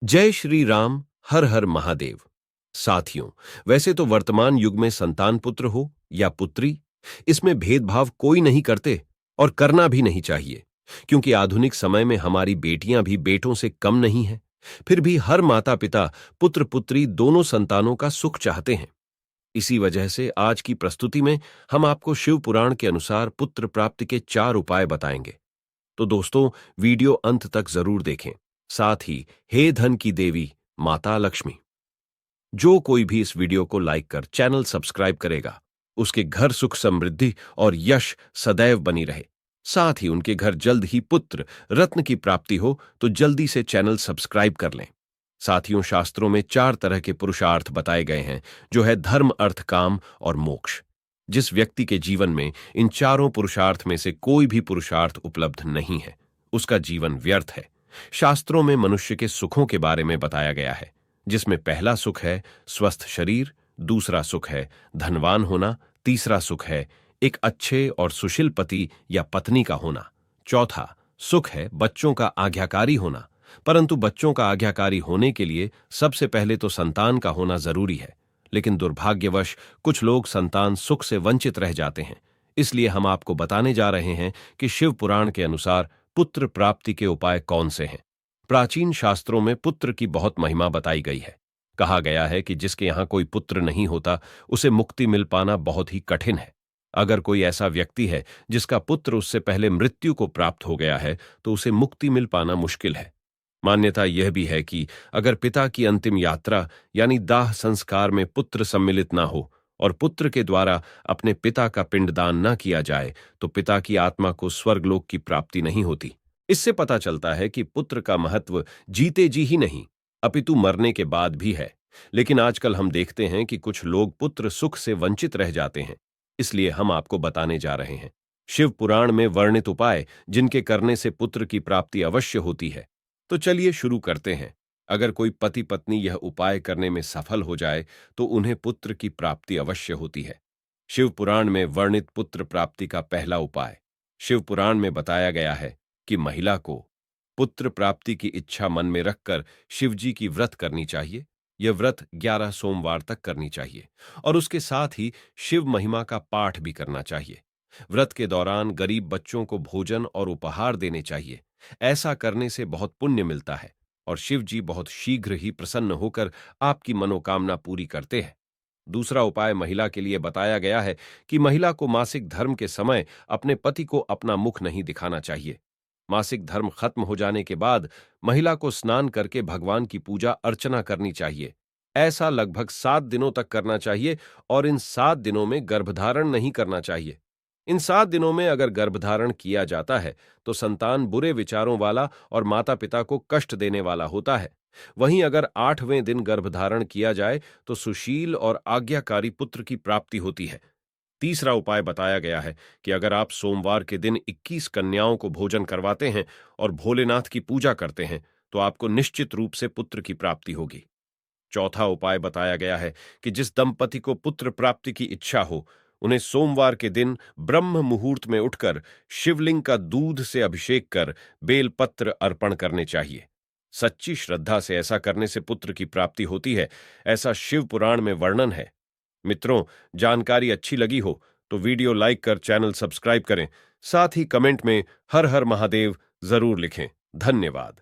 जय श्री राम। हर हर महादेव। साथियों, वैसे तो वर्तमान युग में संतान पुत्र हो या पुत्री, इसमें भेदभाव कोई नहीं करते और करना भी नहीं चाहिए, क्योंकि आधुनिक समय में हमारी बेटियां भी बेटों से कम नहीं हैं। फिर भी हर माता पिता पुत्र पुत्री दोनों संतानों का सुख चाहते हैं। इसी वजह से आज की प्रस्तुति में हम आपको शिव पुराण के अनुसार पुत्र प्राप्ति के 4 उपाय बताएंगे। तो दोस्तों, वीडियो अंत तक जरूर देखें। साथ ही हे धन की देवी माता लक्ष्मी, जो कोई भी इस वीडियो को लाइक कर चैनल सब्सक्राइब करेगा, उसके घर सुख समृद्धि और यश सदैव बनी रहे। साथ ही उनके घर जल्द ही पुत्र रत्न की प्राप्ति हो तो जल्दी से चैनल सब्सक्राइब कर लें। साथियों, शास्त्रों में 4 तरह के पुरुषार्थ बताए गए हैं, जो है धर्म, अर्थ, काम और मोक्ष। जिस व्यक्ति के जीवन में इन चारों पुरुषार्थ में से कोई भी पुरुषार्थ उपलब्ध नहीं है, उसका जीवन व्यर्थ है। शास्त्रों में मनुष्य के सुखों के बारे में बताया गया है, जिसमें पहला सुख है स्वस्थ शरीर, दूसरा सुख है धनवान होना, तीसरा सुख है एक अच्छे और सुशील पति या पत्नी का होना, चौथा सुख है बच्चों का आज्ञाकारी होना। परंतु बच्चों का आज्ञाकारी होने के लिए सबसे पहले तो संतान का होना जरूरी है, लेकिन दुर्भाग्यवश कुछ लोग संतान सुख से वंचित रह जाते हैं। इसलिए हम आपको बताने जा रहे हैं कि शिव पुराण के अनुसार पुत्र प्राप्ति के उपाय कौन से हैं। प्राचीन शास्त्रों में पुत्र की बहुत महिमा बताई गई है। कहा गया है कि जिसके यहां कोई पुत्र नहीं होता, उसे मुक्ति मिल पाना बहुत ही कठिन है। अगर कोई ऐसा व्यक्ति है जिसका पुत्र उससे पहले मृत्यु को प्राप्त हो गया है, तो उसे मुक्ति मिल पाना मुश्किल है। मान्यता यह भी है कि अगर पिता की अंतिम यात्रा यानी दाह संस्कार में पुत्र सम्मिलित ना हो और पुत्र के द्वारा अपने पिता का पिंडदान न किया जाए, तो पिता की आत्मा को स्वर्गलोक की प्राप्ति नहीं होती। इससे पता चलता है कि पुत्र का महत्व जीते जी ही नहीं, अपितु मरने के बाद भी है। लेकिन आजकल हम देखते हैं कि कुछ लोग पुत्र सुख से वंचित रह जाते हैं। इसलिए हम आपको बताने जा रहे हैं शिव पुराण में वर्णित उपाय, जिनके करने से पुत्र की प्राप्ति अवश्य होती है। तो चलिए शुरू करते हैं। अगर कोई पति पत्नी यह उपाय करने में सफल हो जाए, तो उन्हें पुत्र की प्राप्ति अवश्य होती है। शिव पुराण में वर्णित पुत्र प्राप्ति का पहला उपाय। शिव पुराण में बताया गया है कि महिला को पुत्र प्राप्ति की इच्छा मन में रखकर शिव जी की व्रत करनी चाहिए। यह व्रत 11 सोमवार तक करनी चाहिए और उसके साथ ही शिव महिमा का पाठ भी करना चाहिए। व्रत के दौरान गरीब बच्चों को भोजन और उपहार देने चाहिए। ऐसा करने से बहुत पुण्य मिलता है और शिव जी बहुत शीघ्र ही प्रसन्न होकर आपकी मनोकामना पूरी करते हैं। दूसरा उपाय महिला के लिए बताया गया है कि महिला को मासिक धर्म के समय अपने पति को अपना मुख नहीं दिखाना चाहिए। मासिक धर्म खत्म हो जाने के बाद महिला को स्नान करके भगवान की पूजा अर्चना करनी चाहिए। ऐसा लगभग 7 दिनों तक करना चाहिए और इन 7 दिनों में गर्भधारण नहीं करना चाहिए। इन 7 दिनों में अगर गर्भधारण किया जाता है तो संतान बुरे विचारों वाला और माता पिता को कष्ट देने वाला होता है। वहीं अगर 8वें दिन गर्भधारण किया जाए तो सुशील और आज्ञाकारी पुत्र की प्राप्ति होती है। तीसरा उपाय बताया गया है कि अगर आप सोमवार के दिन 21 कन्याओं को भोजन करवाते हैं और भोलेनाथ की पूजा करते हैं, तो आपको निश्चित रूप से पुत्र की प्राप्ति होगी। चौथा उपाय बताया गया है कि जिस दंपति को पुत्र प्राप्ति की इच्छा हो, उन्हें सोमवार के दिन ब्रह्म मुहूर्त में उठकर शिवलिंग का दूध से अभिषेक कर बेलपत्र अर्पण करने चाहिए। सच्ची श्रद्धा से ऐसा करने से पुत्र की प्राप्ति होती है, ऐसा शिव पुराण में वर्णन है। मित्रों, जानकारी अच्छी लगी हो तो वीडियो लाइक कर चैनल सब्सक्राइब करें। साथ ही कमेंट में हर हर महादेव जरूर लिखें। धन्यवाद।